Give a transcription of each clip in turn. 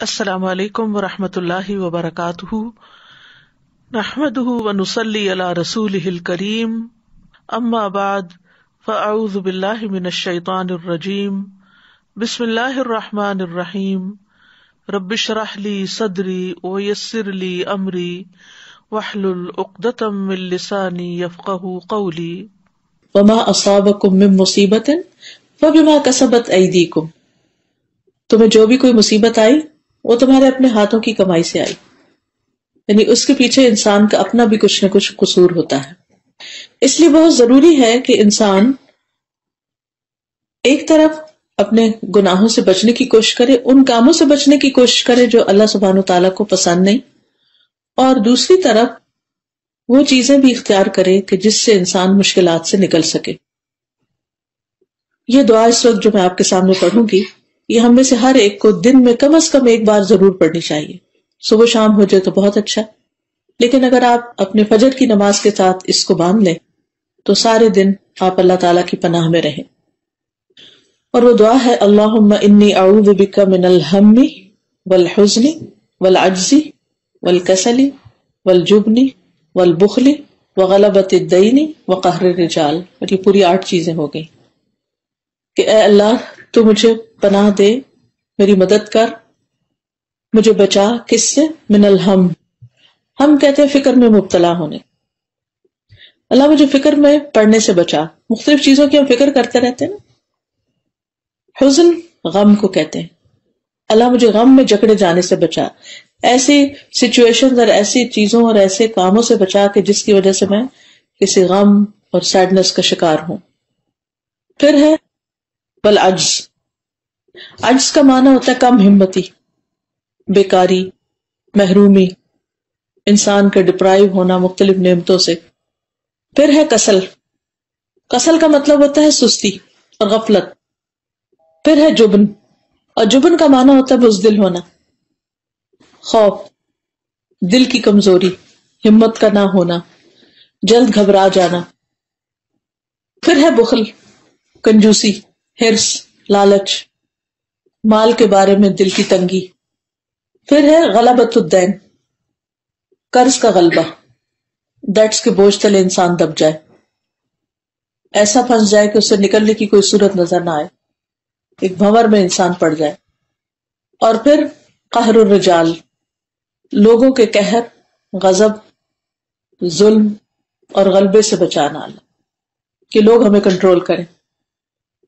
السلام علیکم ورحمۃ اللہ وبرکاتہ، نحمده ونصلی علی رسولہ الکریم، اما بعد فاعوذ باللہ من الشیطان الرجیم، بسم اللہ الرحمن الرحیم، رب اشرح لی صدری ویسر لی امری واحلل عقدۃ من لسانی یفقہوا قولی۔ وما اصابکم من مصیبت فبما کسبت ایدیکم، تمہیں جو بھی کوئی مصیبت آئی وہ تمہارے اپنے ہاتھوں کی کمائی سے آئی، یعنی اس کے پیچھے انسان کا اپنا بھی کچھ نہ کچھ قصور ہوتا ہے۔ اس لیے بہت ضروری ہے کہ انسان ایک طرف اپنے گناہوں سے بچنے کی کوشش کرے، ان کاموں سے بچنے کی کوشش کرے جو اللہ سبحانہ وتعالیٰ کو پسند نہیں، اور دوسری طرف وہ چیزیں بھی اختیار کرے کہ جس سے انسان مشکلات سے نکل سکے۔ یہ دعا اس وقت جو میں آپ کے سامنے پڑھوں گی، یہ ہم میں سے ہر ایک کو دن میں کم از کم ایک بار ضرور پڑھنی چاہیے۔ صبح شام ہو جائے تو بہت اچھا، لیکن اگر آپ اپنے فجر کی نماز کے ساتھ اس کو باندھ لیں تو سارے دن آپ اللہ تعالیٰ کی پناہ میں رہیں۔ اور وہ دعا ہے، اللہم انی اعوذ بک من الہم والحزن والعجز والکسل والجبن والبخل وغلبۃ الدین وقہر الرجال۔ اور یہ پوری 8 چیزیں ہو گئی کہ اے اللہ تو مجھے پناہ دے، میری مدد کر، مجھے بچا کس سے؟ من الہم، ہم کہتے ہیں فکر میں مبتلا ہونے۔ اللہ مجھے فکر میں پڑنے سے بچا۔ مختلف چیزوں کی ہم فکر کرتے رہتے ہیں نا۔ حزن غم کو کہتے ہیں، اللہ مجھے غم میں جکڑے جانے سے بچا، ایسی سچویشن اور ایسی چیزوں اور ایسے کاموں سے بچا کہ جس کی وجہ سے میں کسی غم اور سیڈنس کا شکار ہوں۔ پھر ہے والعجز، عجز کا معنی ہوتا ہے کم ہمتی، بیکاری، محرومی، انسان کا ڈپرائیو ہونا مختلف نعمتوں سے۔ پھر ہے کسل، کسل کا مطلب ہوتا ہے سستی اور غفلت۔ پھر ہے جبن، اور جبن کا معنی ہوتا ہے بزدل ہونا، خوف، دل کی کمزوری، ہمت کا نہ ہونا، جلد گھبرا جانا۔ پھر ہے بخل، کنجوسی، حرص، لالچ، مال کے بارے میں دل کی تنگی۔ پھر ہے غلبۃ الدین، قرض کا غلبہ، ڈیٹس کے بوجھ تلے انسان دب جائے، ایسا پھنس جائے کہ اسے نکلنے کی کوئی صورت نظر نہ آئے، ایک بھنور میں انسان پڑ جائے۔ اور پھر قہر الرجال، لوگوں کے قہر، غضب، ظلم اور غلبے سے بچانا، اللہ کہ لوگ ہمیں کنٹرول کریں،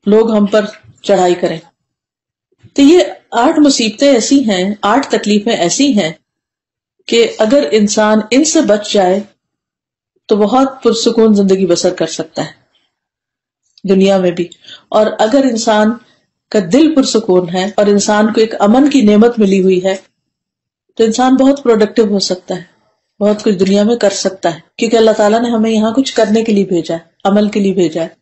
لوگ ہم پر چڑھائی کریں۔ تو یہ 8 مصیبتیں ایسی ہیں، 8 تکلیفیں ایسی ہیں کہ اگر انسان ان سے بچ جائے تو بہت پرسکون زندگی بسر کر سکتا ہے دنیا میں بھی۔ اور اگر انسان کا دل پرسکون ہے اور انسان کو ایک امن کی نعمت ملی ہوئی ہے تو انسان بہت پروڈکٹیو ہو سکتا ہے، بہت کچھ دنیا میں کر سکتا ہے، کیونکہ اللہ تعالیٰ نے ہمیں یہاں کچھ کرنے کے لیے بھیجا ہے، عمل کے لیے بھیجا ہے۔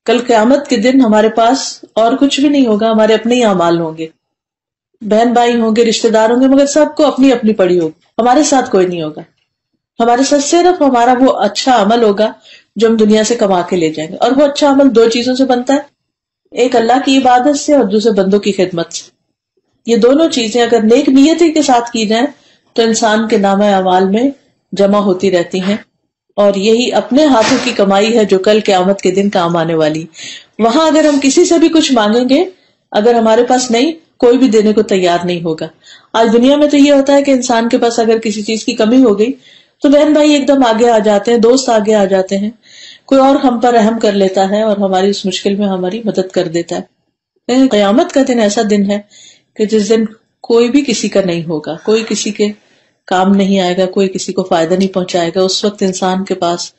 کل قیامت کے دن ہمارے پاس اور کچھ بھی نہیں ہوگا، ہمارے اپنے ہی اعمال ہوں گے، بہن بھائی ہوں گے، رشتہ دار ہوں گے، مگر سب کو اپنی اپنی پڑی ہوگی، ہمارے ساتھ کوئی نہیں ہوگا۔ ہمارے ساتھ صرف ہمارا وہ اچھا عمل ہوگا جو ہم دنیا سے کما کے لے جائیں گے، اور وہ اچھا عمل 2 چیزوں سے بنتا ہے، ایک اللہ کی عبادت سے اور دوسرے بندوں کی خدمت سے۔ یہ دونوں چیزیں اگر نیک نیتی کے ساتھ کی جائیں تو انسان کے نامہ اعمال میں جمع ہوتی رہتی ہیں، اور یہی اپنے ہاتھوں کی کمائی ہے جو کل قیامت کے دن کام آنے والی۔ وہاں اگر ہم کسی سے بھی کچھ مانگیں گے، اگر ہمارے پاس نہیں، کوئی بھی دینے کو تیار نہیں ہوگا۔ آج دنیا میں تو یہ ہوتا ہے کہ انسان کے پاس اگر کسی چیز کی کمی ہو گئی تو بہن بھائی ایک دم آگے آ جاتے ہیں، دوست آگے آ جاتے ہیں، کوئی اور ہم پر رحم کر لیتا ہے اور ہماری اس مشکل میں ہماری مدد کر دیتا ہے۔ لیکن قیامت کا دن ایسا دن ہے کہ جس دن کوئی بھی کسی کا نہیں ہوگا، کوئی کسی کے کام نہیں آئے گا، کوئی کسی کو فائدہ نہیں پہنچائے گا۔ اس وقت انسان کے پاس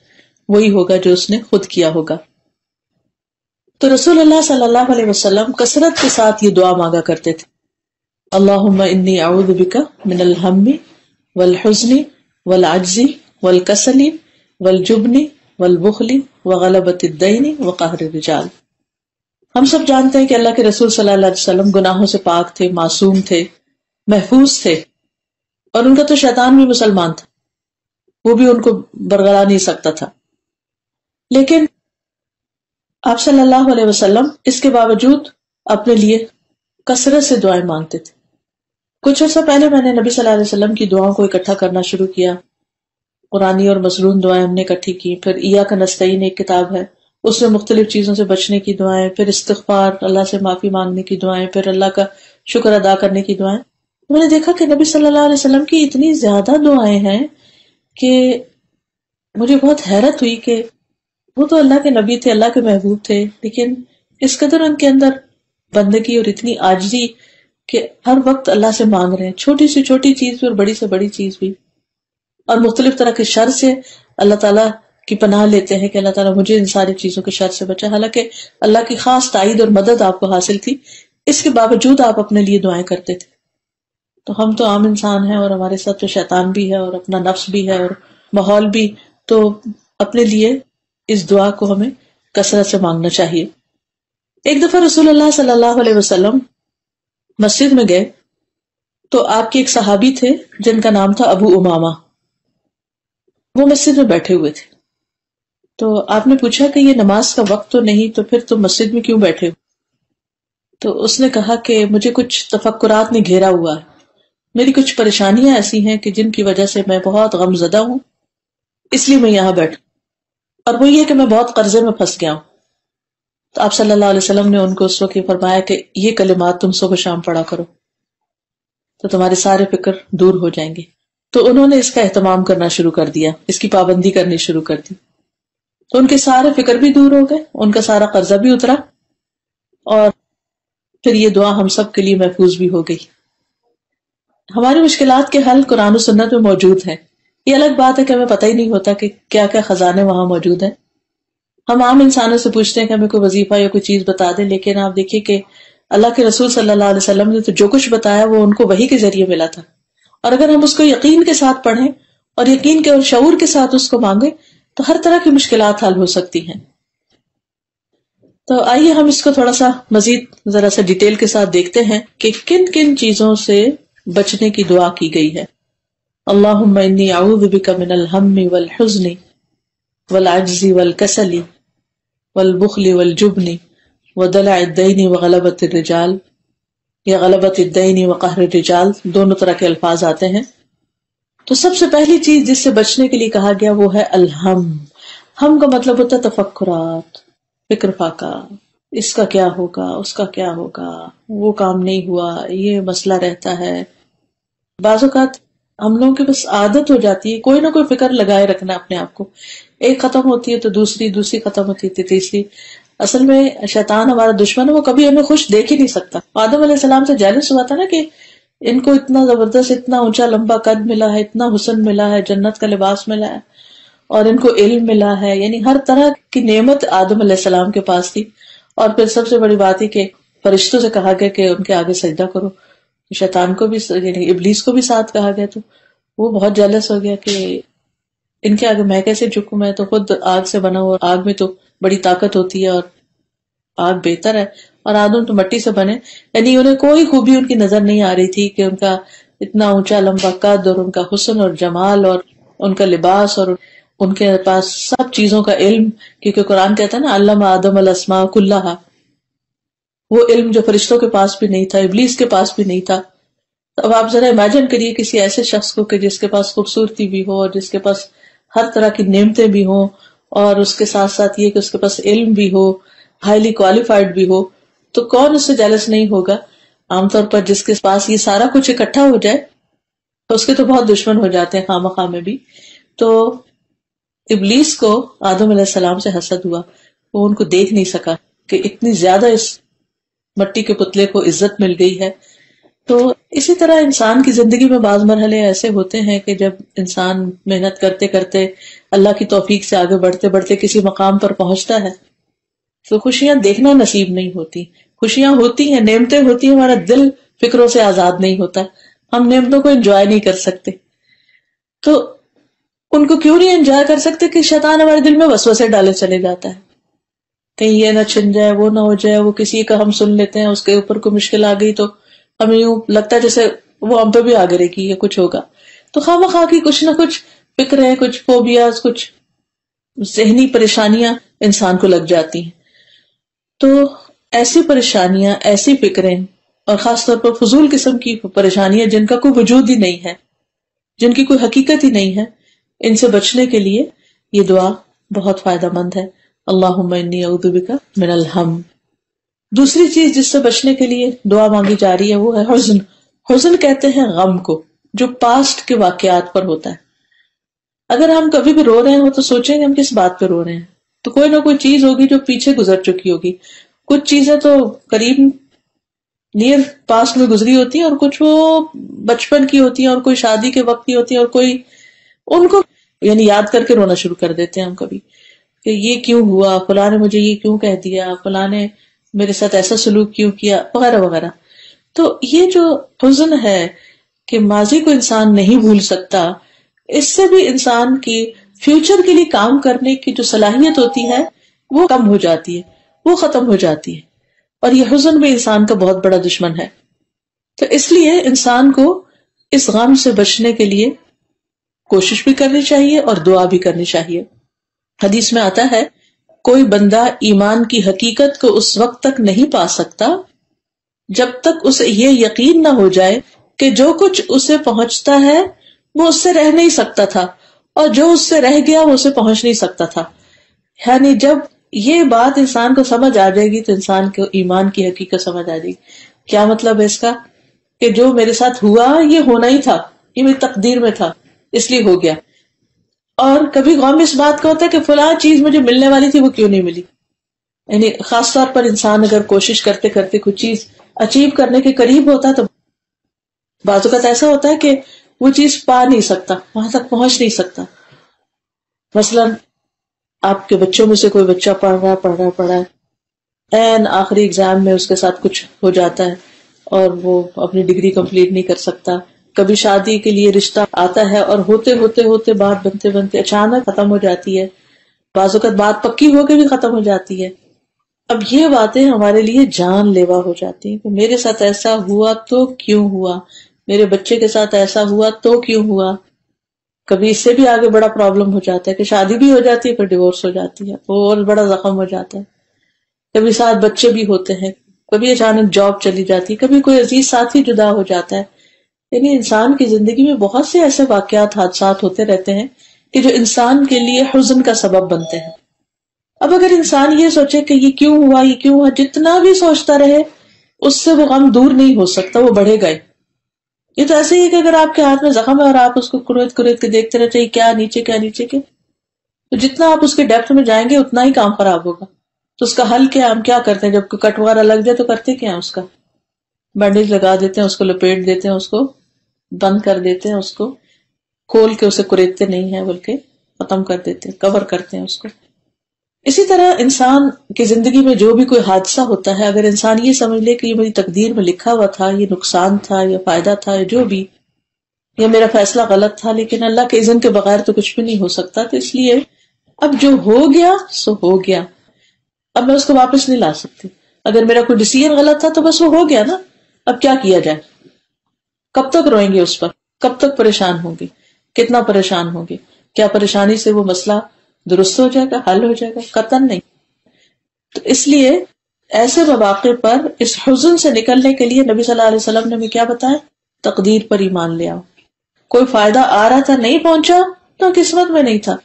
وہی ہوگا جو اس نے خود کیا ہوگا۔ تو رسول اللہ صلی اللہ علیہ وسلم کثرت کے ساتھ یہ دعا مانگا کرتے تھے، اللہم انی اعوذ بک من الہم والحزن والعجز والکسل والجبن والبخل وغلبۃ الدین وقہر الرجال۔ ہم سب جانتے ہیں کہ اللہ کے رسول صلی اللہ علیہ وسلم گناہوں سے پاک تھے، معصوم تھے، محفوظ تھے، اور ان کا تو شیطان بھی مسلمان تھا، وہ بھی ان کو برگلا نہیں سکتا تھا۔ لیکن آپ صلی اللہ علیہ وسلم اس کے باوجود اپنے لیے کثرت سے دعائیں مانگتے تھے، کچھ عرصہ پہلے میں نے نبی صلی اللہ علیہ وسلم کی دعاؤں کو اکٹھا کرنا شروع کیا. قرآنی اور مصنون دعائیں ہم نے اکٹھی کی. پھر ایاک نستعین ایک کتاب ہے، اس میں مختلف چیزوں سے بچنے کی دعائیں، پھر استغفار، اللہ سے معافی مانگنے کی دعائیں، پھر اللہ کا شکر ادا کرنے کی دعائیں. میں نے دیکھا کہ نبی صلی اللہ علیہ وسلم کی اتنی زیادہ دعائیں ہیں کہ مجھے بہت حیرت ہوئی کہ وہ تو اللہ کے نبی تھے، اللہ کے محبوب تھے، لیکن اس قدر ان کے اندر بندگی اور اتنی عاجزی کہ ہر وقت اللہ سے مانگ رہے ہیں، چھوٹی سے چھوٹی چیز بھی اور بڑی سے بڑی چیز بھی، اور مختلف طرح کے شر سے اللہ تعالیٰ کی پناہ لیتے ہیں کہ اللہ تعالیٰ مجھے ان ساری چیزوں کے شر سے بچا. حالانکہ اللہ کی خاص تائید اور مدد آپ کو حاصل تھی، اس کے باوجود آپ اپنے لیے دعائیں کرتے تھے. تو ہم تو عام انسان ہیں اور ہمارے ساتھ تو شیطان بھی ہے اور اپنا نفس بھی ہے اور ماحول بھی، تو اپنے لیے اس دعا کو ہمیں کثرت سے مانگنا چاہیے. ایک دفعہ رسول اللہ صلی اللہ علیہ وسلم مسجد میں گئے تو آپ کے ایک صحابی تھے جن کا نام تھا ابو امامہ. وہ مسجد میں بیٹھے ہوئے تھے. تو آپ نے پوچھا کہ یہ نماز کا وقت تو نہیں، تو پھر تم مسجد میں کیوں بیٹھے ہو؟ تو اس نے کہا کہ مجھے کچھ تفکرات نے گھیرا ہوا ہے، میری کچھ پریشانیاں ایسی ہیں کہ جن کی وجہ سے میں بہت غم زدہ ہوں، اس لیے میں یہاں بیٹھا. اور وہ یہ کہ میں بہت قرضے میں پھنس گیا ہوں. تو آپ صلی اللہ علیہ وسلم نے ان کو اس وقت فرمایا کہ یہ کلمات تم صبح شام پڑھا کرو تو تمہارے سارے فکر دور ہو جائیں گے. تو انہوں نے اس کا اہتمام کرنا شروع کر دیا، اس کی پابندی کرنی شروع کر دی. تو ان کے سارے فکر بھی دور ہو گئے، ان کا سارا قرضہ بھی اترا، اور پھر یہ دعا ہم سب کے لیے محفوظ بھی ہو گئی. ہماری مشکلات کے حل قرآن و سنت میں موجود ہیں. یہ الگ بات ہے کہ ہمیں پتہ ہی نہیں ہوتا کہ کیا کیا خزانے وہاں موجود ہیں. ہم عام انسانوں سے پوچھتے ہیں کہ ہمیں کوئی وظیفہ یا کوئی چیز بتا دے، لیکن آپ دیکھیے کہ اللہ کے رسول صلی اللہ علیہ وسلم نے تو جو کچھ بتایا وہ ان کو وحی کے ذریعے ملا تھا. اور اگر ہم اس کو یقین کے ساتھ پڑھیں اور یقین کے اور شعور کے ساتھ اس کو مانگیں تو ہر طرح کی مشکلات حل ہو سکتی ہیں. تو آئیے ہم اس کو تھوڑا سا مزید ذرا سا ڈیٹیل کے ساتھ دیکھتے ہیں کہ کن کن چیزوں سے بچنے کی دعا کی گئی ہے. اللہم انی اعوذ بک من الہم والحزن والعجز والکسل والبخل والجبن ودلع الدین وغلبۃ الرجال، یا غلبۃ الدین وقہر الرجال، دونوں طرح کے الفاظ آتے ہیں. تو سب سے پہلی چیز جس سے بچنے کے لیے کہا گیا وہ ہے الہم. ہم کا مطلب ہوتا ہے تفکرات، فکر فاقہ، اس کا کیا ہوگا، اس کا کیا ہوگا، وہ کام نہیں ہوا، یہ مسئلہ رہتا ہے. بعض اوقات ہم لوگوں کی بس عادت ہو جاتی ہے کوئی نہ کوئی فکر لگائے رکھنا اپنے آپ کو، ایک ختم ہوتی ہے تو دوسری ختم ہوتی ہے تیسری. اصل میں شیطان ہمارا دشمن ہے، وہ کبھی ہمیں خوش دیکھ ہی نہیں سکتا. آدم علیہ السلام سے جیلس ہوا تھا نا کہ ان کو اتنا زبردست، اتنا اونچا لمبا قد ملا ہے، اتنا حسن ملا ہے، جنت کا لباس ملا ہے، اور ان کو علم ملا ہے، یعنی ہر طرح کی نعمت آدم علیہ السلام کے پاس تھی. اور پھر سب سے بڑی بات ہی کہ فرشتوں سے کہا گیا کہ ان کے آگے سجدہ کرو. شیطان کو بھی، یعنی ابلیس کو بھی ساتھ کہا گیا. تو وہ بہت جیلس ہو گیا کہ ان کے آگے میں کیسے جھکوں، میں تو خود آگ سے بنا ہوا، آگ میں تو بڑی طاقت ہوتی ہے اور آگ بہتر ہے، اور آدم تو مٹی سے بنے. یعنی انہیں کوئی خوبی ان کی نظر نہیں آ رہی تھی کہ ان کا اتنا اونچا لمبا قد اور ان کا حسن اور جمال اور ان کا لباس اور ان کے پاس سب چیزوں کا علم. کیونکہ قرآن کہتا ہے نا علم آدم الاسماء کلھا، وہ علم جو فرشتوں کے پاس بھی نہیں تھا، ابلیس کے پاس بھی نہیں تھا. اب آپ ذرا امیجن کریے کسی ایسے شخص کو کہ جس کے پاس خوبصورتی بھی ہو اور جس کے پاس ہر طرح کی نعمتیں بھی ہوں، اور اس کے ساتھ ساتھ یہ کہ اس کے پاس علم بھی ہو، ہائیلی کوالیفائڈ بھی ہو، تو کون اس سے جیلس نہیں ہوگا؟ عام طور پر جس کے پاس یہ سارا کچھ اکٹھا ہو جائے تو اس کے تو بہت دشمن ہو جاتے ہیں خواہ مخواہ میں بھی. تو ابلیس کو آدم علیہ السلام سے حسد ہوا، وہ ان کو دیکھ نہیں سکا کہ اتنی زیادہ اس مٹی کے پتلے کو عزت مل گئی ہے. تو اسی طرح انسان کی زندگی میں بعض مرحلے ایسے ہوتے ہیں کہ جب انسان محنت کرتے کرتے اللہ کی توفیق سے آگے بڑھتے بڑھتے کسی مقام پر پہنچتا ہے تو خوشیاں دیکھنا نصیب نہیں ہوتی. خوشیاں ہوتی ہیں، نعمتیں ہوتی ہیں، ہمارا دل فکروں سے آزاد نہیں ہوتا، ہم نعمتوں کو انجوائے نہیں کر سکتے. تو ان کو کیوں نہیں انجوائے کر سکتے کہ شیطان ہمارے دل میں وسوسے ڈالے چلے جاتا ہے، کہیں یہ نہ چھن جائے، وہ نہ ہو جائے، وہ کسی کا ہم سن لیتے ہیں، اس کے اوپر کوئی مشکل آ گئی تو ہمیں یوں لگتا ہے جیسے وہ ہم پہ بھی آگے رہے گی یا کچھ ہوگا. تو خواہ مخواہ کی کچھ نہ کچھ فکریں، کچھ فوبیاز، کچھ ذہنی پریشانیاں انسان کو لگ جاتی ہیں. تو ایسی پریشانیاں، ایسی فکریں اور خاص طور پر فضول قسم کی پریشانیاں جن کا کوئی وجود ہی نہیں ہے، جن کی کوئی حقیقت ہی نہیں ہے، ان سے بچنے کے لیے یہ دعا بہت فائدہ مند ہے. اللہم انی اعوذ بک من الہم. دوسری چیز جس سے بچنے کے لیے دعا مانگی جا رہی ہے وہ ہے حزن. حزن کہتے ہیں غم کو جو پاسٹ کے واقعات پر ہوتا ہے. اگر ہم کبھی بھی رو رہے ہوں تو سوچیں گے ہم کس بات پہ رو رہے ہیں، تو کوئی نہ کوئی چیز ہوگی جو پیچھے گزر چکی ہوگی. کچھ چیزیں تو قریب نیئر پاسٹ میں گزری ہوتی ہیں اور کچھ وہ بچپن کی ہوتی ہیں اور کوئی شادی کے وقت کی ہوتی ہیں اور کوئی ان کو یعنی یاد کر کے رونا شروع کر دیتے ہیں ہم کبھی کہ یہ کیوں ہوا، فلاں نے مجھے یہ کیوں کہہ دیا، فلاں نے میرے ساتھ ایسا سلوک کیوں کیا، وغیرہ وغیرہ. تو یہ جو حزن ہے کہ ماضی کو انسان نہیں بھول سکتا، اس سے بھی انسان کی فیوچر کے لیے کام کرنے کی جو صلاحیت ہوتی ہے وہ کم ہو جاتی ہے، وہ ختم ہو جاتی ہے. اور یہ حزن بھی انسان کا بہت بڑا دشمن ہے. تو اس لیے انسان کو اس غم سے بچنے کے لیے کوشش بھی کرنی چاہیے اور دعا بھی کرنی چاہیے. حدیث میں آتا ہے کوئی بندہ ایمان کی حقیقت کو اس وقت تک نہیں پا سکتا جب تک اسے یہ یقین نہ ہو جائے کہ جو کچھ اسے پہنچتا ہے وہ اس سے رہ نہیں سکتا تھا اور جو اس سے رہ گیا وہ اسے پہنچ نہیں سکتا تھا. یعنی جب یہ بات انسان کو سمجھ آ جائے گی تو انسان کو ایمان کی حقیقت سمجھ آ جائے گی. کیا مطلب ہے اس کا؟ کہ جو میرے ساتھ ہوا یہ ہونا ہی تھا، یہ میری تقدیر میں تھا، اس لیے ہو گیا. اور کبھی غم اس بات کا ہوتا ہے کہ فلاں چیز مجھے ملنے والی تھی وہ کیوں نہیں ملی. یعنی خاص طور پر انسان اگر کوشش کرتے کرتے کچھ چیز اچیو کرنے کے قریب ہوتا ہے تو بعض اوقات ایسا ہوتا ہے کہ وہ چیز پا نہیں سکتا، وہاں تک پہنچ نہیں سکتا. مثلا آپ کے بچوں میں سے کوئی بچہ پڑھ رہا ہے، این آخری ایگزام میں اس کے ساتھ کچھ ہو جاتا ہے اور وہ اپنی ڈگری کمپلیٹ نہیں کر سکتا. کبھی شادی کے لیے رشتہ آتا ہے اور ہوتے بات بنتے اچانک ختم ہو جاتی ہے. بعض اوقات بات پکی ہو کے بھی ختم ہو جاتی ہے. اب یہ باتیں ہمارے لیے جان لیوا ہو جاتی ہیں کہ میرے ساتھ ایسا ہوا تو کیوں ہوا، میرے بچے کے ساتھ ایسا ہوا تو کیوں ہوا. کبھی اس سے بھی آگے بڑا پرابلم ہو جاتا ہے کہ شادی بھی ہو جاتی ہے پھر ڈیورس ہو جاتی ہے، اور بڑا زخم ہو جاتا ہے. کبھی ساتھ بچے بھی ہوتے ہیں، کبھی اچانک جاب چلی جاتی، کبھی کوئی عزیز ساتھی جدا ہو جاتا ہے. یعنی انسان کی زندگی میں بہت سے ایسے واقعات حادثات ہوتے رہتے ہیں کہ جو انسان کے لیے حزن کا سبب بنتے ہیں. اب اگر انسان یہ سوچے کہ یہ کیوں ہوا، جتنا بھی سوچتا رہے اس سے وہ غم دور نہیں ہو سکتا، وہ بڑھے گئے. یہ تو ایسے ہی ہے کہ اگر آپ کے ہاتھ میں زخم ہے اور آپ اس کو کریت کے دیکھتے رہتے ہیں کیا نیچے کے، تو جتنا آپ اس کے ڈیپتھ میں جائیں گے اتنا ہی کام خراب ہوگا. تو اس کا حل کیا؟ ہم کیا کرتے ہیں جب کوئی کٹ وغیرہ لگ جائے تو کرتے کیا ہیں؟ اس کا بینڈیج لگا دیتے ہیں، اس کو لپیٹ دیتے ہیں، اس کو بند کر دیتے ہیں، اس کو کھول کے اسے کریدتے نہیں ہیں بلکہ ختم کر دیتے ہیں، کور کرتے ہیں اس کو. اسی طرح انسان کی زندگی میں جو بھی کوئی حادثہ ہوتا ہے، اگر انسان یہ سمجھ لے کہ یہ میری تقدیر میں لکھا ہوا تھا، یہ نقصان تھا یا فائدہ تھا یا جو بھی، یا میرا فیصلہ غلط تھا لیکن اللہ کے اذن کے بغیر تو کچھ بھی نہیں ہو سکتا، تو اس لیے اب جو ہو گیا سو ہو گیا، اب میں اس کو واپس نہیں لا سکتی. اگر میرا کوئی ڈیسیژن غلط تھا تو بس وہ ہو گیا نا، اب کیا کیا جائے؟ کب تک روئیں گے اس پر؟ کب تک پریشان ہوں گے؟ کتنا پریشان ہوں گے؟ کیا پریشانی سے وہ مسئلہ درست ہو جائے گا، حل ہو جائے گا؟ قطعاً نہیں. تو اس لیے ایسے مواقع پر اس حزن سے نکلنے کے لیے نبی صلی اللہ علیہ وسلم نے ہمیں کیا بتایا؟ تقدیر پر ایمان لے آؤ. کوئی فائدہ آ رہا تھا نہیں پہنچا تو قسمت میں نہیں تھا.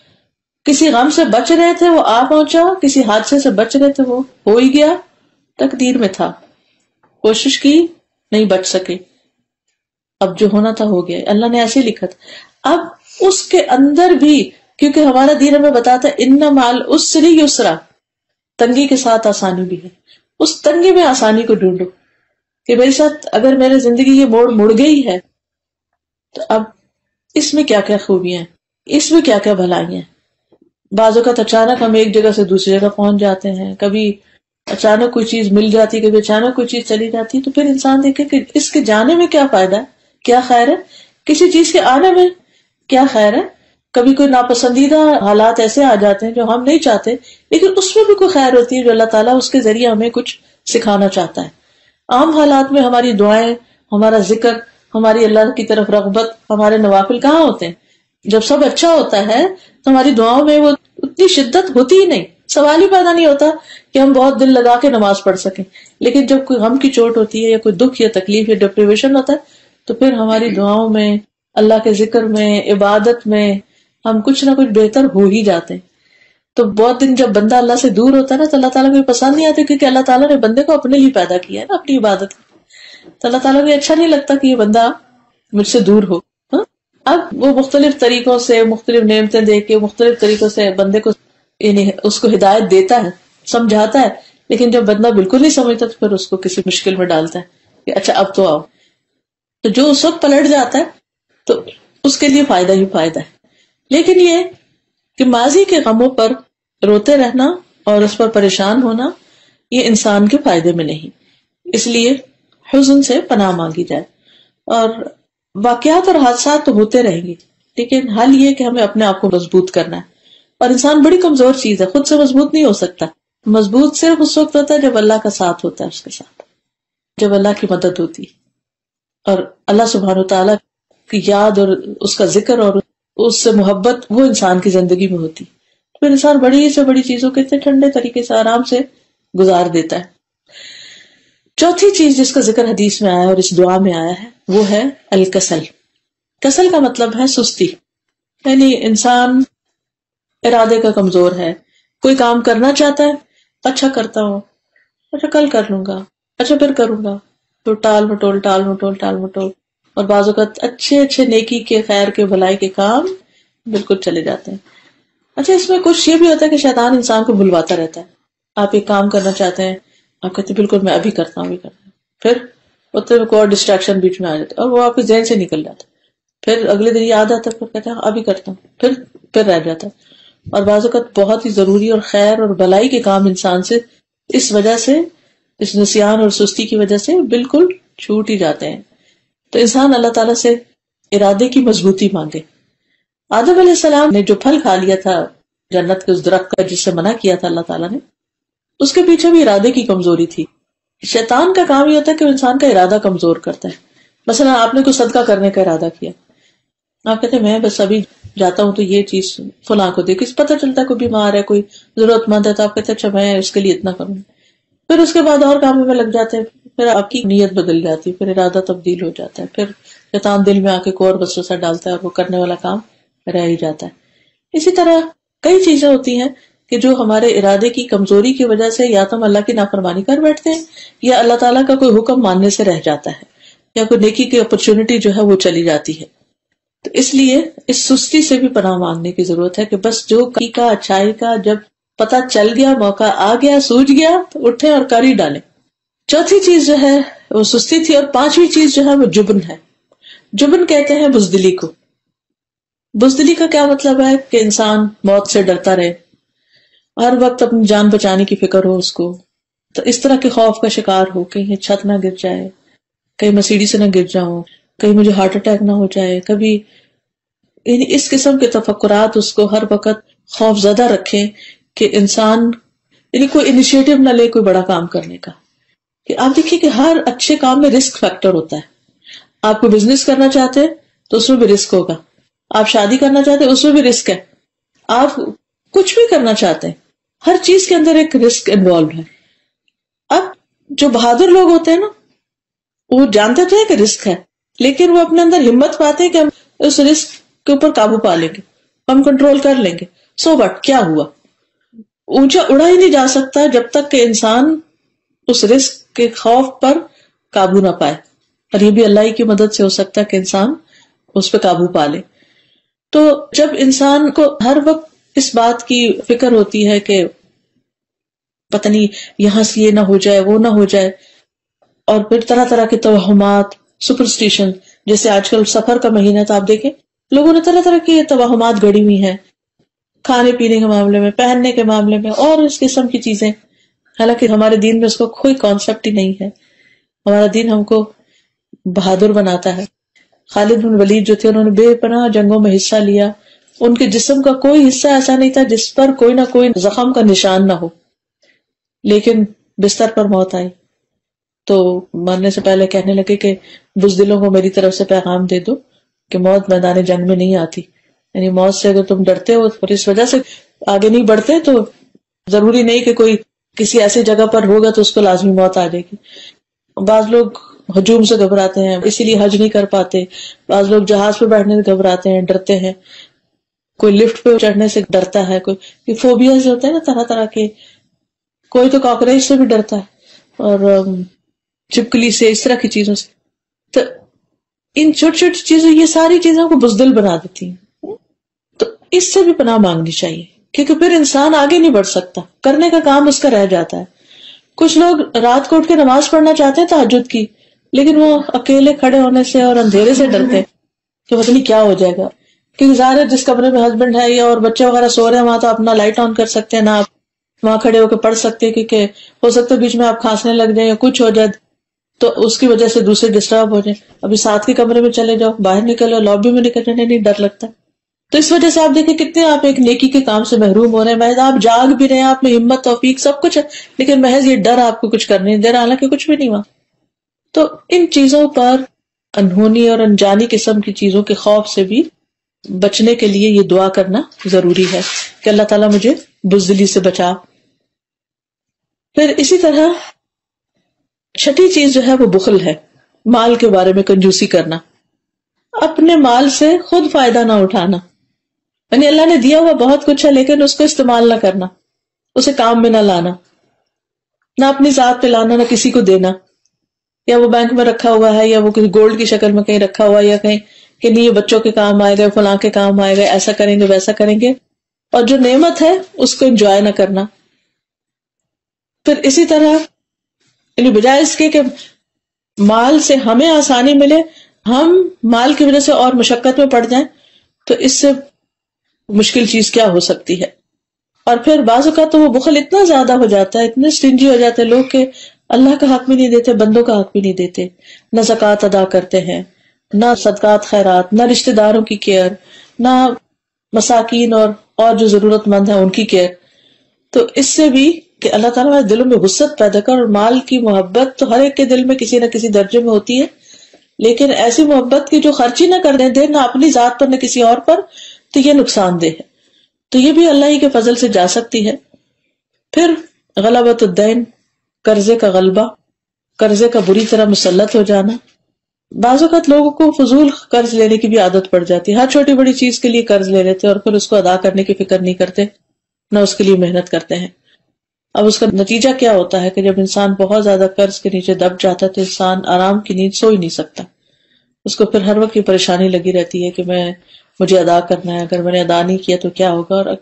کسی غم سے بچ رہے تھے وہ آ پہنچا، کسی حادثے سے بچ رہے تھے وہ ہو ہی گیا، تقدیر میں تھا. کوشش کی نہیں بچ سکے، اب جو ہونا تھا ہو گیا، اللہ نے ایسے لکھا تھا. اب اس کے اندر بھی کیونکہ ہمارا دین ہمیں بتاتا ہے ان مع العسر یسرا، تنگی کے ساتھ آسانی بھی ہے. اس تنگی میں آسانی کو ڈھونڈو کہ میرے ساتھ اگر میرے زندگی یہ موڑ مڑ گئی ہے تو اب اس میں کیا کیا خوبیاں ہیں، اس میں کیا کیا بھلائیاں ہیں. بعض اوقات اچانک ہم ایک جگہ سے دوسری جگہ پہنچ جاتے ہیں، کبھی اچانک کوئی چیز مل جاتی، کبھی اچانک کوئی چیز چلی جاتی، تو پھر انسان دیکھے کہ اس کے جانے میں کیا فائدہ ہے، کیا خیر ہے، کسی چیز کے آنے میں کیا خیر ہے. کبھی کوئی ناپسندیدہ حالات ایسے آ جاتے ہیں جو ہم نہیں چاہتے، لیکن اس میں بھی کوئی خیر ہوتی ہے جو اللہ تعالیٰ اس کے ذریعے ہمیں کچھ سکھانا چاہتا ہے. عام حالات میں ہماری دعائیں، ہمارا ذکر، ہماری اللہ کی طرف رغبت، ہمارے نوافل کہاں ہوتے ہیں؟ جب سب اچھا ہوتا ہے تو ہماری دعاؤں میں وہ اتنی شدت ہوتی ہی نہیں. سوال ہی پیدا نہیں ہوتا کہ ہم بہت دل لگا کے نماز پڑھ سکیں. لیکن جب کوئی غم کی چوٹ ہوتی ہے یا کوئی دکھ یا تکلیف یا ڈپریویشن ہوتا ہے تو پھر ہماری دعاؤں میں، اللہ کے ذکر میں، عبادت میں ہم کچھ نہ کچھ بہتر ہو ہی جاتے ہیں. تو بہت دن جب بندہ اللہ سے دور ہوتا ہے نا تو اللہ تعالیٰ کو پسند نہیں آتی، کیونکہ اللہ تعالیٰ نے بندے کو اپنے لیے پیدا کیا ہے نا، اپنی عبادت. تو اللہ تعالیٰ کو اچھا نہیں لگتا کہ یہ بندہ مجھ سے دور ہو. اب وہ مختلف طریقوں سے، مختلف نعمتیں دے کے، مختلف طریقوں سے بندے کو یعنی اس کو ہدایت دیتا ہے، سمجھاتا ہے. لیکن جب بندہ بالکل نہیں سمجھتا تو پھر اس کو کسی مشکل میں ڈالتا ہے کہ اچھا اب تو آؤ. تو جو اس وقت پلٹ جاتا ہے تو اس کے لیے فائدہ ہی فائدہ ہے. لیکن یہ کہ ماضی کے غموں پر روتے رہنا اور اس پر پریشان ہونا یہ انسان کے فائدے میں نہیں. اس لیے حزن سے پناہ مانگی جائے. اور واقعات اور حادثات تو ہوتے رہیں گے، لیکن حل یہ کہ ہمیں اپنے آپ کو مضبوط کرنا ہے. اور انسان بڑی کمزور چیز ہے، خود سے مضبوط نہیں ہو سکتا. مضبوط صرف اس وقت ہوتا ہے جب اللہ کا ساتھ ہوتا ہے، اس کے ساتھ جب اللہ کی مدد ہوتی ہے اور اللہ سبحانہ وتعالیٰ کی یاد اور اس کا ذکر اور اس سے محبت وہ انسان کی زندگی میں ہوتی. پھر انسان بڑی سے بڑی چیزوں کے اتنے ٹھنڈے طریقے سے آرام سے گزار دیتا ہے. چوتھی چیز جس کا ذکر حدیث میں آیا اور اس دعا میں آیا ہے وہ ہے الکسل. کسل کا مطلب ہے سستی، یعنی انسان ارادے کا کمزور ہے. کوئی کام کرنا چاہتا ہے، اچھا کرتا ہوں، اچھا کل کر لوں گا، اچھا پھر کروں گا، تو ٹال مٹول ٹال مٹول ٹال مٹول. اور بعض اوقات اچھے اچھے نیکی کے، خیر کے، بھلائی کے کام بالکل چلے جاتے ہیں. اچھا اس میں کچھ یہ بھی ہوتا ہے کہ شیطان انسان کو بھلواتا رہتا ہے. آپ ایک کام کرنا چاہتے ہیں، آپ کہتے ہیں بالکل میں ابھی کرتا ہوں، ابھی کرتا ہوں، پھر اتنے میں کوئی اور ڈسٹریکشن بیچ میں آ جاتا ہے اور وہ آپ کے ذہن سے نکل جاتا ہے. پھر اگلے دن یاد آتا ہے، پھر کہتے ہیں ابھی کرتا ہوں، پھر رہ جاتا ہے. اور بعض اوقات بہت ہی ضروری اور خیر اور بھلائی کے کام انسان سے اس وجہ سے، اس نسیان اور سستی کی وجہ سے بالکل چھوٹ ہی جاتے ہیں. تو انسان اللہ تعالیٰ سے ارادے کی مضبوطی مانگے. آدم علیہ السلام نے جو پھل کھا لیا تھا جنت کے اس درخت کا جس سے منع کیا تھا اللہ تعالیٰ نے، اس کے پیچھے بھی ارادے کی کمزوری تھی. شیطان کا کام یہ ہوتا ہے کہ انسان کا ارادہ کمزور کرتا ہے. مثلا آپ نے کوئی صدقہ کرنے کا ارادہ کیا، آپ کہتے ہیں میں بس ابھی جاتا ہوں تو یہ چیز فلاں کو دے، کسی پتہ چلتا ہے کوئی بیمار ہے، کوئی ضرورت مند ہے، تو آپ کہتے ہیں اچھا میں اس کے لیے اتنا کروں. پھر اس کے بعد اور کاموں میں لگ جاتے ہیں، پھر آپ کی نیت بدل جاتی ہے، پھر ارادہ تبدیل ہو جاتا ہے، پھر شیطان دل میں آ کے کوئی اور وسوسہ ڈالتا ہے اور وہ کرنے والا کام رہ ہی جاتا ہے. اسی طرح کئی چیزیں ہوتی ہیں کہ جو ہمارے ارادے کی کمزوری کی وجہ سے یا تو ہم اللہ کی نافرمانی کر بیٹھتے ہیں یا اللہ تعالیٰ کا کوئی حکم ماننے سے رہ جاتا ہے یا کوئی نیکی کی اپرچونٹی جو ہے وہ چلی جاتی ہے. تو اس لیے اس سستی سے بھی پناہ مانگنے کی ضرورت ہے کہ بس جو کی کا اچھائی کا جب پتہ چل گیا، موقع آ گیا، سوج گیا تو اٹھیں اور کر ہی ڈالیں. چوتھی چیز جو ہے وہ سستی تھی. اور پانچویں چیز جو ہے وہ جبن ہے. جبن کہتے ہیں بزدلی کو. بزدلی کا کیا مطلب ہے کہ انسان موت سے ڈرتا رہے، ہر وقت اپنی جان بچانے کی فکر ہو اس کو، تو اس طرح کے خوف کا شکار ہو، کہیں چھت نہ گر جائے، کہیں میں سیڑھی سے نہ گر جاؤں، کہیں مجھے ہارٹ اٹیک نہ ہو جائے، کبھی یعنی اس قسم کے تفکرات اس کو ہر وقت خوف زدہ رکھیں کہ انسان یعنی کوئی انیشیٹو نہ لے کوئی بڑا کام کرنے کا. کہ آپ دیکھیے کہ ہر اچھے کام میں رسک فیکٹر ہوتا ہے. آپ کو بزنس کرنا چاہتے ہیں تو اس میں بھی رسک ہوگا، آپ شادی کرنا چاہتے ہیں اس میں بھی رسک ہے، آپ کچھ بھی کرنا چاہتے ہیں، ہر چیز کے اندر ایک رسک انوالو ہے. اب جو بہادر لوگ ہوتے ہیں نا وہ جانتے تو ہیں کہ رسک ہے، لیکن وہ اپنے اندر ہمت پاتے ہیں کہ ہم اس رسک کے اوپر قابو پا لیں گے، ہم کنٹرول کر لیں گے. سو بٹ کیا ہوا، اونچا اڑا ہی نہیں جا سکتا جب تک کہ انسان اس رسک کے خوف پر قابو نہ پائے. اور یہ بھی اللہ کی مدد سے ہو سکتا ہے کہ انسان اس پہ قابو پا لے. تو جب انسان کو ہر وقت اس بات کی فکر ہوتی ہے کہ پتہ نہیں یہاں سے یہ نہ ہو جائے، وہ نہ ہو جائے، اور پھر طرح طرح کے توہمات، سپرسٹیشن، جیسے آج کل سفر کا مہینہ تو آپ دیکھیں لوگوں نے طرح طرح کی توہمات گڑی ہوئی ہیں، کھانے پینے کے معاملے میں، پہننے کے معاملے میں، اور اس قسم کی چیزیں. حالانکہ ہمارے دین میں اس کو کوئی کانسیپٹ ہی نہیں ہے. ہمارا دین ہم کو بہادر بناتا ہے. خالد بن ولید جو تھے انہوں نے بے پناہ جنگوں میں حصہ لیا، ان کے جسم کا کوئی حصہ ایسا نہیں تھا جس پر کوئی نہ کوئی زخم کا نشان نہ ہو، لیکن بستر پر موت آئی تو مرنے سے پہلے کہنے لگے کہ بزدلوں کو میری طرف سے پیغام دے دو کہ موت میدان جنگ میں نہیں آتی. یعنی موت سے اگر تم ڈرتے ہو اور اس وجہ سے آگے نہیں بڑھتے تو ضروری نہیں کہ کوئی کسی ایسی جگہ پر ہوگا تو اس کو لازمی موت آ جائے گی. بعض لوگ ہجوم سے گھبراتے ہیں اسی لیے حج نہیں کر پاتے. بعض لوگ جہاز پہ بیٹھنے سے گھبراتے ہیں، ڈرتے ہیں. کوئی لفٹ پہ چڑھنے سے ڈرتا ہے. کوئی فوبیاز ہوتے ہیں نا طرح طرح کے. کوئی تو کاکروچ سے بھی ڈرتا ہے اور چپکلی سے، اس طرح کی چیزوں سے. تو ان چھوٹی چھوٹی چیزیں یہ ساری چیزوں کو بزدل بنا دیتی ہیں. تو اس سے بھی پناہ مانگنی چاہیے کیونکہ پھر انسان آگے نہیں بڑھ سکتا، کرنے کا کام اس کا رہ جاتا ہے. کچھ لوگ رات کو اٹھ کے نماز پڑھنا چاہتے ہیں تہجد کی، لیکن وہ اکیلے کھڑے ہونے سے اور اندھیرے سے ڈرتے ہیں کہ پتہ نہیں کیا ہو جائے گا. کیونکہ ظاہر ہے جس کمرے میں ہسبینڈ ہے یا اور بچے وغیرہ سو رہے ہیں وہاں تو اپنا لائٹ آن کر سکتے ہیں، نہ آپ وہاں کھڑے ہو کے پڑھ سکتے ہیں کیونکہ ہو سکتا ہے بیچ میں آپ کھانسنے لگ جائیں یا کچھ ہو جائے تو اس کی وجہ سے دوسرے ڈسٹرب ہو جائیں. ابھی ساتھ کے کمرے میں چلے جاؤ، باہر نکلو، لابی میں نکل جانے نہیں ڈر لگتا. تو اس وجہ سے آپ دیکھیں کتنے آپ ایک نیکی کے کام سے محروم ہو رہے ہیں. محض آپ جاگ بھی رہے ہیں، آپ میں ہمت توفیق سب کچھ ہے، لیکن محض یہ ڈر آپ کو کچھ کرنے نہیں دے رہا، حالانکہ کچھ بھی نہیں ہوا. تو ان چیزوں پر انہونی اور انجانی قسم کی چیزوں کے خوف سے بھی بچنے کے لیے یہ دعا کرنا ضروری ہے کہ اللہ تعالیٰ مجھے بزدلی سے بچا. پھر اسی طرح چھٹی چیز جو ہے وہ بخل ہے، مال کے بارے میں کنجوسی کرنا، اپنے مال سے خود فائدہ نہ اٹھانا. یعنی اللہ نے دیا ہوا بہت کچھ ہے لیکن اس کو استعمال نہ کرنا، اسے کام میں نہ لانا، نہ اپنی ذات پہ لانا، نہ کسی کو دینا. یا وہ بینک میں رکھا ہوا ہے یا وہ کسی گولڈ کی شکل میں کہیں رکھا ہوا ہے یا کہیں کہ نہیں یہ بچوں کے کام آئے گا، فلاں کے کام آئے گا، ایسا کریں گے ویسا کریں گے، اور جو نعمت ہے اس کو انجوائے نہ کرنا. پھر اسی طرح یعنی بجائے اس کے کہ مال سے ہمیں آسانی ملے، ہم مال کی وجہ سے اور مشقت میں پڑ جائیں، تو اس سے مشکل چیز کیا ہو سکتی ہے. اور پھر بعض اوقات تو وہ بخل اتنا زیادہ ہو جاتا ہے، اتنے سٹنجی ہو جاتے ہیں لوگ کہ اللہ کا حق بھی نہیں دیتے، بندوں کا حق بھی نہیں دیتے، نہ زکوٰۃ ادا کرتے ہیں، نہ صدقات خیرات، نہ رشتہ داروں کی کیئر، نہ مساکین اور جو ضرورت مند ہیں ان کی کیئر. تو اس سے بھی کہ اللہ تعالیٰ ہمارے دلوں میں وسعت پیدا کر. اور مال کی محبت تو ہر ایک کے دل میں کسی نہ کسی درجے میں ہوتی ہے، لیکن ایسی محبت کی جو خرچی نہ کرنے دے، نہ اپنی ذات پر نہ کسی اور پر، تو یہ نقصان دہ ہے. تو یہ بھی اللہ ہی کے فضل سے جا سکتی ہے. پھر غلبۃ الدین، قرضے کا غلبہ، قرضے کا بری طرح مسلط ہو جانا. بعض اوقات لوگوں کو فضول قرض لینے کی بھی عادت پڑ جاتی ہے، ہر چھوٹی بڑی چیز کے لیے قرض لے لیتے اور پھر اس کو ادا کرنے کی فکر نہیں کرتے، نہ اس کے لیے محنت کرتے ہیں. اب اس کا نتیجہ کیا ہوتا ہے کہ جب انسان بہت زیادہ قرض کے نیچے دب جاتا ہے تو انسان آرام کی نیند سو ہی نہیں سکتا. اس کو پھر ہر وقت یہ پریشانی لگی رہتی ہے کہ مجھے ادا کرنا ہے، اگر میں نے ادا نہیں کیا تو کیا ہوگا. اور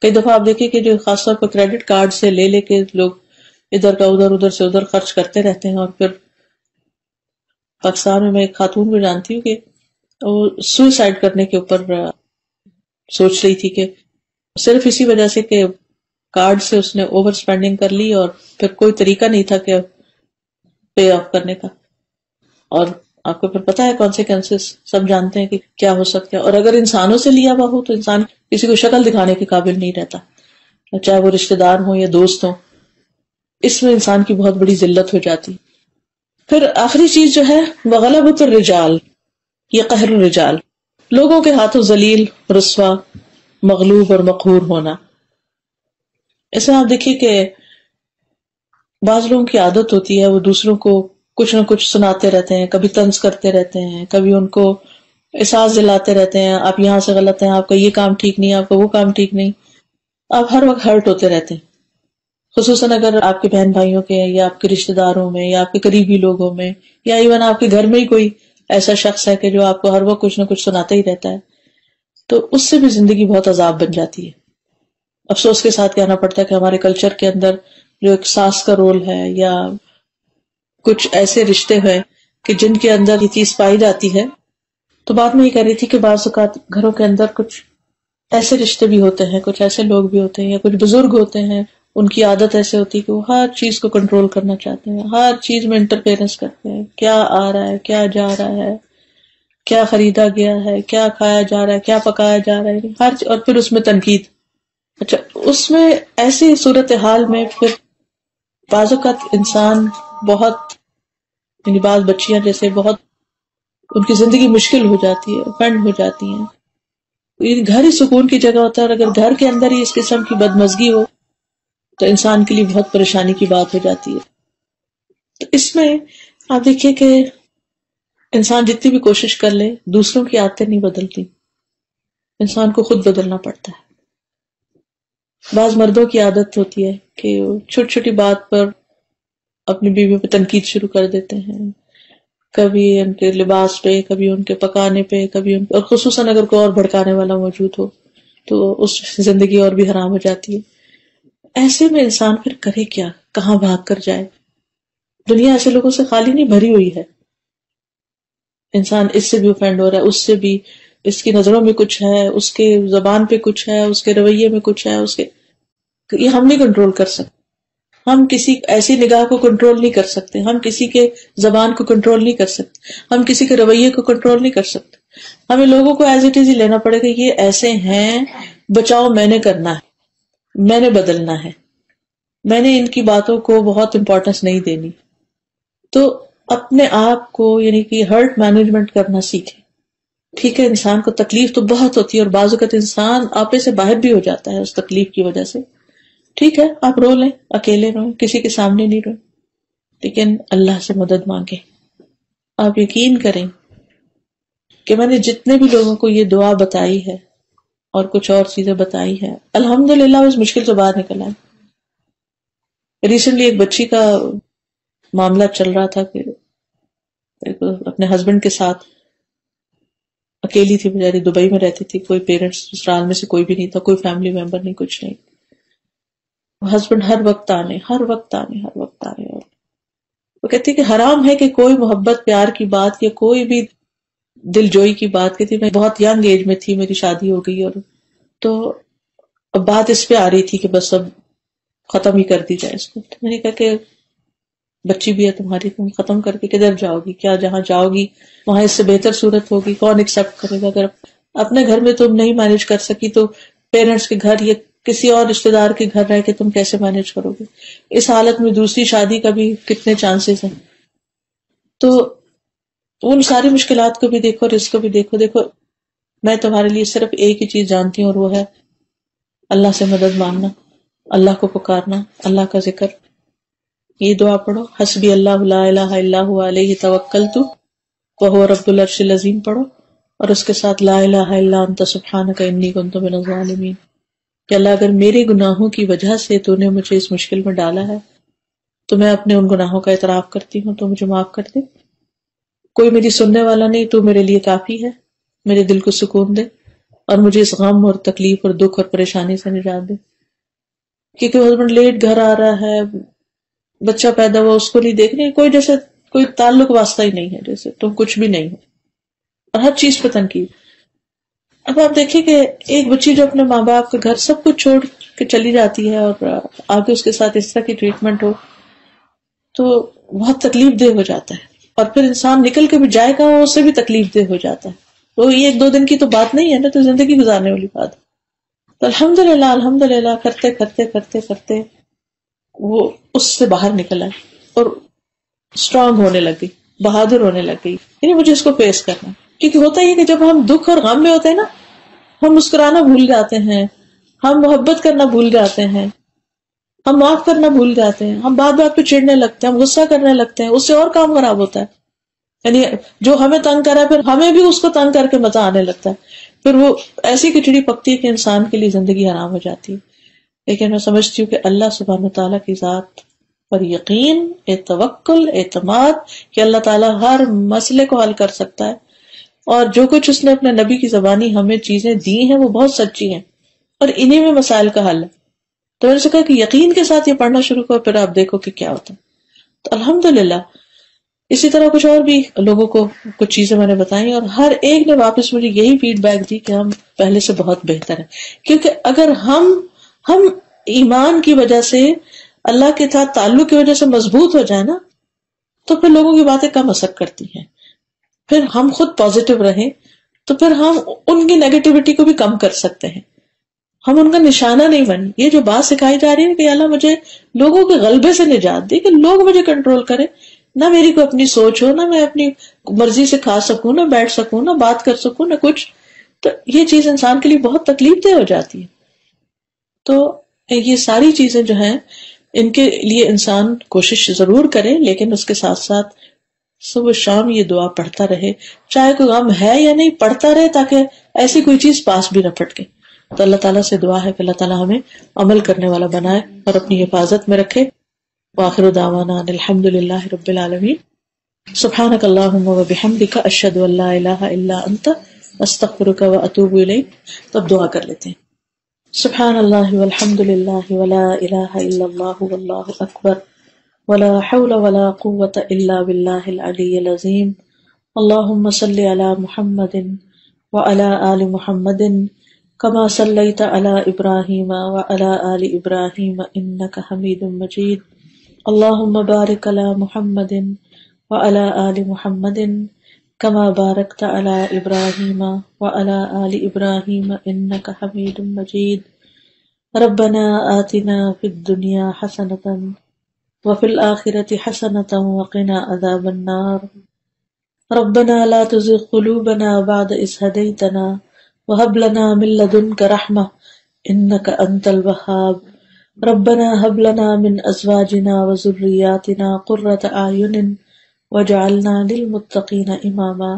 کئی دفعہ آپ دیکھیں کہ جو خاص طور پر کریڈٹ کارڈ سے لے کے لوگ ادھر کا ادھر سے ادھر خرچ کرتے رہتے ہیں. اور پھر پاکستان میں میں ایک خاتون کو جانتی ہوں کہ وہ سوئسائڈ کرنے کے اوپر سوچ رہی تھی کہ صرف اسی وجہ سے کہ کارڈ سے اس نے اوور سپینڈنگ کر لی اور پھر کوئی طریقہ نہیں تھا کہ پے آف کرنے کا. اور آپ کو پھر پتا ہے کانسیکوینسز سب جانتے ہیں کہ کیا ہو سکتا ہے. اور اگر انسانوں سے لیا ہوا ہو تو انسان کسی کو شکل دکھانے کے قابل نہیں رہتا، چاہے وہ رشتہ دار ہوں یا دوست ہوں. اس میں انسان کی بہت بڑی ذلت ہو جاتی. پھر آخری چیز جو ہے وہ غلبۃ الرجال، یہ قہر الرجال، لوگوں کے ہاتھوں ذلیل، رسوا، مغلوب اور مقہور ہونا. اس میں آپ دیکھیے کہ بعض لوگوں کی عادت ہوتی ہے وہ دوسروں کو کچھ نہ کچھ سناتے رہتے ہیں، کبھی طنز کرتے رہتے ہیں، کبھی ان کو احساس دلاتے رہتے ہیں آپ یہاں سے غلط ہیں، آپ کا یہ کام ٹھیک نہیں، آپ کا وہ کام ٹھیک نہیں. آپ ہر وقت ہرٹ ہوتے رہتے ہیں، خصوصاً اگر آپ کے بہن بھائیوں کے یا آپ کے رشتہ داروں میں یا آپ کے قریبی لوگوں میں یا ایون آپ کے گھر میں ہی کوئی ایسا شخص ہے کہ جو آپ کو ہر وقت کچھ نہ کچھ سناتا ہی رہتا ہے. تو اس سے بھی زندگی بہت عذاب بن جاتی ہے. افسوس کے ساتھ کہنا پڑتا ہے کہ ہمارے کلچر کے اندر جو ایک ساس کا رول ہے یا کچھ ایسے رشتے ہیں کہ جن کے اندر یہ چیز پائی جاتی ہے. تو بات میں یہ کہہ رہی تھی کہ بعض اوقات گھروں کے اندر کچھ ایسے رشتے بھی ہوتے ہیں، کچھ ایسے لوگ بھی ہوتے ہیں یا کچھ بزرگ ہوتے ہیں، ان کی عادت ایسے ہوتی ہے کہ وہ ہر چیز کو کنٹرول کرنا چاہتے ہیں، ہر چیز میں انٹرفیئرنس کرتے ہیں، کیا آ رہا ہے، کیا جا رہا ہے، کیا خریدا گیا ہے، کیا کھایا جا رہا ہے، کیا پکایا جا رہا ہے، اور پھر اس میں تنقید. اچھا، اس میں ایسی صورتحال میں پھر بعض اوقات انسان بہت یعنی بعض بچیاں جیسے بہت ان کی زندگی مشکل ہو جاتی ہے، افینڈ ہو جاتی ہیں. یہ گھر ہی سکون کی جگہ ہوتا ہے، اور اگر گھر کے اندر ہی اس قسم کی بدمزگی ہو تو انسان کے لیے بہت پریشانی کی بات ہو جاتی ہے. تو اس میں آپ دیکھیے کہ انسان جتنی بھی کوشش کر لے دوسروں کی عادتیں نہیں بدلتی، انسان کو خود بدلنا پڑتا ہے. بعض مردوں کی عادت ہوتی ہے کہ چھوٹی چھوٹی بات پر اپنی بیوی پہ تنقید شروع کر دیتے ہیں، کبھی ان کے لباس پہ، کبھی ان کے پکانے پہ، کبھی ان اور خصوصاً اگر کوئی اور بھڑکانے والا موجود ہو تو اس زندگی اور بھی حرام ہو جاتی ہے. ایسے میں انسان پھر کرے کیا، کہاں بھاگ کر جائے؟ دنیا ایسے لوگوں سے خالی نہیں بھری ہوئی ہے. انسان اس سے بھی اوفینڈ ہو رہا ہے، اس سے بھی، اس کی نظروں میں کچھ ہے، اس کے زبان پہ کچھ ہے، اس کے رویے میں کچھ ہے، اس کے یہ ہم نہیں کنٹرول کر سکتے. ہم کسی ایسی نگاہ کو کنٹرول نہیں کر سکتے، ہم کسی کے زبان کو کنٹرول نہیں کر سکتے، ہم کسی کے رویے کو کنٹرول نہیں کر سکتے. ہمیں لوگوں کو ایز اٹ از ہی لینا پڑے گا، یہ ایسے ہیں، بچاؤ میں نے کرنا ہے، میں نے بدلنا ہے، میں نے ان کی باتوں کو بہت امپورٹنس نہیں دینی. تو اپنے آپ کو یعنی کہ ہرٹ مینجمنٹ کرنا سیکھیں. ٹھیک ہے انسان کو تکلیف تو بہت ہوتی ہے اور بعض اوقات انسان آپے سے باہر بھی ہو جاتا ہے اس تکلیف کی وجہ سے. ٹھیک ہے آپ رو لیں، اکیلے روئیں، کسی کے سامنے نہیں روئیں، لیکن اللہ سے مدد مانگیں. آپ یقین کریں کہ میں نے جتنے بھی لوگوں کو یہ دعا بتائی ہے اور کچھ اور چیزیں بتائی ہیں، الحمدللہ اس مشکل سے باہر نکل آئے. ریسنٹلی ایک بچی کا معاملہ چل رہا تھا کہ اپنے ہسبینڈ کے ساتھ اکیلی تھی بیچاری، دبئی میں رہتی تھی، کوئی پیرنٹس سسرال میں سے کوئی بھی نہیں تھا، کوئی فیملی ممبر نہیں، کچھ نہیں. ہسبینڈ ہر وقت آنے. اور وہ کہتی کہ حرام ہے کہ کوئی محبت پیار کی بات یا کوئی بھی دل جوئی کی بات کہتی. میں بہت ینگ ایج میں تھی، میری شادی ہو گئی، اور تو اب بات اس پہ آ رہی تھی کہ بس اب ختم ہی کر دی جائے اس کو. تو میں نے کہا کہ بچی بھی ہے تمہاری، تم ختم کر کے کدھر جاؤ گی؟ کیا جہاں جاؤ گی وہاں اس سے بہتر صورت ہوگی؟ کون ایکسپٹ کرے گا؟ اگر اپنے گھر میں تم نہیں مینج کر سکی تو پیرنٹس کے گھر یا کسی اور رشتے دار کے گھر رہ کے تم کیسے مینج کرو گے؟ اس حالت میں دوسری شادی کا بھی کتنے چانسز ہیں. تو ان ساری مشکلات کو بھی دیکھو اور اس کو بھی دیکھو. میں تمہارے لیے صرف ایک ہی چیز جانتی ہوں اور وہ ہے اللہ سے مدد مانگنا، اللہ کو پکارنا، اللہ کا ذکر. یہ دعا پڑھو، حسبی اللہ لا الہ الا هو علیہ توکلت وہو رب العرش العظیم پڑھو، اور اس کے ساتھ لا الہ الا انت سبحانک انی کنت من الظالمین. کہ اللہ اگر میرے گناہوں کی وجہ سے تو نے مجھے اس مشکل میں ڈالا ہے تو میں اپنے ان گناہوں کا اعتراف کرتی ہوں، تو مجھے معاف کر دے. کوئی میری سننے والا نہیں، تو میرے لیے کافی ہے. میرے دل کو سکون دے اور مجھے اس غم اور تکلیف اور دکھ اور پریشانی سے نجات دے. کیونکہ ہسبینڈ لیٹ گھر آ رہا ہے، بچہ پیدا ہوا، اس کو نہیں دیکھنے، کوئی جیسے کوئی تعلق واسطہ ہی نہیں ہے، جیسے تم کچھ بھی نہیں ہو، اور ہر چیز پہ تنقید. اب آپ دیکھیں کہ ایک بچی جو اپنے ماں باپ کے گھر سب کچھ چھوڑ کے چلی جاتی ہے اور آگے اس کے ساتھ اس طرح کی ٹریٹمنٹ ہو تو بہت تکلیف دہ ہو جاتا ہے. اور پھر انسان نکل کے بھی جائے گا وہ اس سے بھی تکلیف دہ ہو جاتا ہے. تو یہ ایک دو دن کی تو بات نہیں ہے نا، تو زندگی گزارنے والی بات ہے. تو الحمدللہ کرتے کرتے کرتے کرتے وہ اس سے باہر نکل آئے اور اسٹرانگ ہونے لگ گئی، بہادر ہونے لگ گئی. یعنی مجھے اس کو فیس کرنا، کیونکہ ہوتا ہی ہے کہ جب ہم دکھ اور غم میں ہوتے ہیں نا، ہم مسکرانا بھول جاتے ہیں، ہم محبت کرنا بھول جاتے ہیں، ہم معاف کرنا بھول جاتے ہیں، ہم بات بات پہ چڑنے لگتے ہیں، ہم غصہ کرنے لگتے ہیں، اس سے اور کام خراب ہوتا ہے. یعنی جو ہمیں تنگ کرا پھر ہمیں بھی اس کو تنگ کر کے مزہ آنے لگتا ہے، پھر وہ ایسی کھچڑی پکتی ہے کہ انسان کے لیے زندگی حرام ہو جاتی ہے. لیکن میں سمجھتی ہوں کہ اللہ سبحانہ تعالیٰ کی ذات پر یقین، توکل، اعتماد کہ اللہ تعالیٰ ہر مسئلے کو حل کر سکتا ہے، اور جو کچھ اس نے اپنے نبی کی زبانی ہمیں چیزیں دی ہیں وہ بہت سچی ہیں، اور انہی میں مسائل کا حل ہے. تو میں نے کہا کہ یقین کے ساتھ یہ پڑھنا شروع کرو، پھر آپ دیکھو کہ کیا ہوتا ہے. تو الحمدللہ اسی طرح کچھ اور بھی لوگوں کو کچھ چیزیں میں نے بتائی، اور ہر ایک نے واپس مجھے یہی فیڈ بیک دی کہ ہم پہلے سے بہت بہتر ہیں. کیونکہ اگر ہم ایمان کی وجہ سے، اللہ کے ساتھ تعلق کی وجہ سے مضبوط ہو جائے نا، تو پھر لوگوں کی باتیں کم اثر کرتی ہیں. پھر ہم خود پازیٹو رہیں تو پھر ہم ان کی نیگیٹیوٹی کو بھی کم کر سکتے ہیں، ہم ان کا نشانہ نہیں بنے. یہ جو بات سکھائی جا رہی ہے کہ اللہ مجھے لوگوں کے غلبے سے نجات دی، کہ لوگ مجھے کنٹرول کریں، نہ میری کوئی اپنی سوچ ہو، نہ میں اپنی مرضی سے کھا سکوں، نہ بیٹھ سکوں، نہ بات کر سکوں، نہ کچھ. تو یہ چیز انسان کے لیے بہت تکلیف دہ ہو جاتی ہے. تو یہ ساری چیزیں جو ہیں ان کے لیے انسان کوشش ضرور کرے، لیکن اس کے ساتھ ساتھ صبح شام یہ دعا پڑھتا رہے، چاہے کوئی غم ہے یا نہیں، پڑھتا رہے تاکہ ایسی کوئی چیز پاس بھی نہ پھٹکے. تو اللہ تعالیٰ سے دعا ہے کہ اللہ تعالیٰ ہمیں عمل کرنے والا بنائے اور اپنی حفاظت میں رکھے. وآخر دعوانا ان الحمد للہ رب العالمین. سبحانک اللہم وبحمدک اشہد ان لا الہ الا انت استغفرک واتوب الیک. تب دعا کر لیتے ہیں. سبحان اللہ والحمد للہ ولا الہ الا اللہ واللہ اکبر ولا حول ولا قوة الا باللہ العلی العظیم. اللہم صلی علی محمد وعلی آل محمد کما صلیت علی ابراہیم وعلی آل ابراہیم انک حمید مجید. اللہم بارک علی محمد وعلی آل محمد کما بارکت علی ابراہیم وعلی آل ابراہیم انک حمید مجید. ربنا آتنا فی الدنیا حسنۃ وفی الآخرۃ حسنۃ وقنا عذاب النار. ربنا لا تزغ قلوبنا بعد إذ هديتنا وهب لنا من لدنك رحمة إنك أنت الوهاب. ربنا هب لنا من أزواجنا وذرياتنا قرة أعين واجعلنا للمتقين إماما.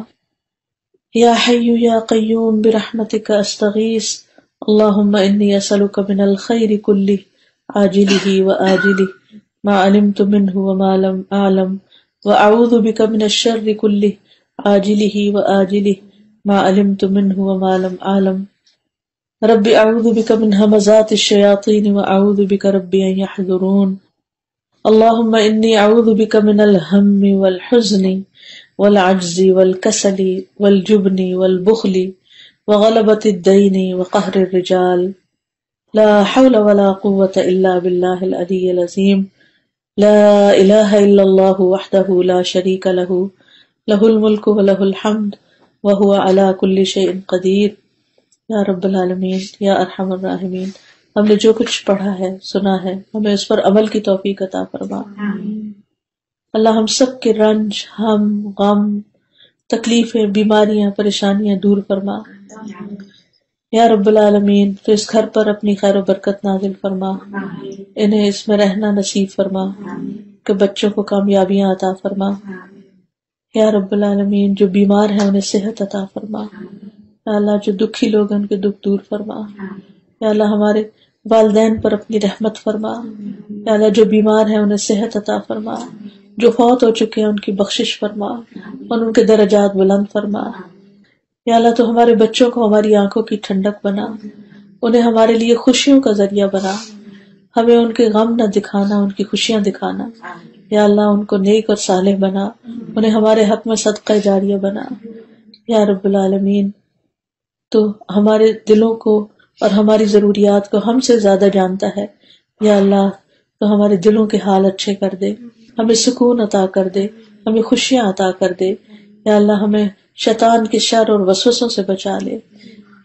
يا حي يا قيوم برحمتك أستغيث. اللهم إني أسألك من الخير كله عاجله وآجله ما علمت منه وما لم أعلم وأعوذ بك من الشر كله عاجله وآجله ما علمت منه وما لم أعلم. رب أعوذ بك من همزات الشياطين وأعوذ بك رب أن يحضرون. اللهم إني أعوذ بك من الهم والحزن والعجز والكسل والجبن والبخل وغلبة الدين وقهر الرجال. لا حول ولا قوة إلا بالله العلي العظيم. لا إله إلا الله وحده لا شريك له له الملك وله الحمد وهو على كل شيء قدير. یا رب العالمین، یا ارحم الراحمین، ہم نے جو کچھ پڑھا ہے، سنا ہے، ہمیں اس پر عمل کی توفیق عطا فرما. اللہ ہم سب کے رنج، ہم، غم، تکلیفیں، بیماریاں، پریشانیاں دور فرما. یا رب العالمین، تو اس گھر پر اپنی خیر و برکت نازل فرما، انہیں اس میں رہنا نصیب فرما، کہ بچوں کو کامیابیاں عطا فرما. یا رب العالمین، جو بیمار ہیں انہیں صحت عطا فرما. یا اللہ، جو دکھی لوگ ہیں ان کے دکھ دور فرما. یا اللہ، ہمارے والدین پر اپنی رحمت فرما. یا اللہ، جو بیمار ہیں انہیں صحت عطا فرما، جو فوت ہو چکے ہیں ان کی بخشش فرما اور ان کے درجات بلند فرما. یا اللہ، تو ہمارے بچوں کو ہماری آنکھوں کی ٹھنڈک بنا، انہیں ہمارے لیے خوشیوں کا ذریعہ بنا. ہمیں ان کے غم نہ دکھانا، ان کی خوشیاں دکھانا. یا اللہ، ان کو نیک اور صالح بنا، انہیں ہمارے حق میں صدقہ جاریہ بنا. یا رب العالمین، تو ہمارے دلوں کو اور ہماری ضروریات کو ہم سے زیادہ جانتا ہے. یا اللہ، تو ہمارے دلوں کے حال اچھے کر دے، ہمیں سکون عطا کر دے، ہمیں خوشیاں عطا کر دے. یا اللہ، ہمیں شیطان کے شر اور وسوسوں سے بچا لے.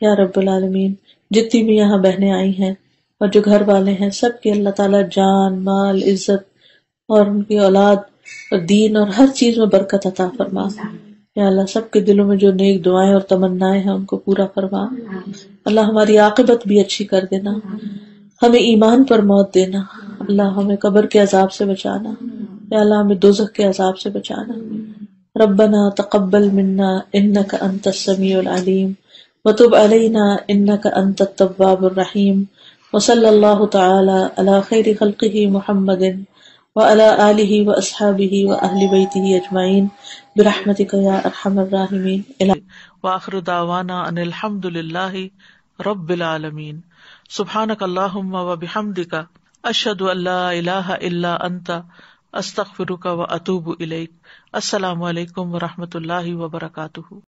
یا رب العالمین، جتنی بھی یہاں بہنیں آئی ہیں اور جو گھر والے ہیں، سب کے اللہ تعالیٰ جان، مال، عزت اور ان کی اولاد اور دین اور ہر چیز میں برکت عطا فرما. یا اللہ، سب کے دلوں میں جو نیک دعائیں اور تمنائیں ہیں ان کو پورا فرما. اللہ، ہماری عاقبت بھی اچھی کر دینا، ہمیں ایمان پر موت دینا. اللہ، ہمیں قبر کے عذاب سے بچانا. یا اللہ، ہمیں دوزخ کے عذاب سے بچانا. ربنا تقبل منا انک انت السمیع العلیم وتب علینا انک انت التواب الرحیم. وصلی اللہ تعالی علی خیر خلقہ محمد وعلی آلہ واصحابہ واہل بیتہ اجمعین برحمتک یا ارحم الراحمین. وآخر دعوانا ان الحمد للہ رب العالمین. سبحانک اللہم وبحمدک اشہد ان لا الہ الا انت استغفرک واتوب الیک. السلام علیکم ورحمۃ اللہ وبرکاتہ.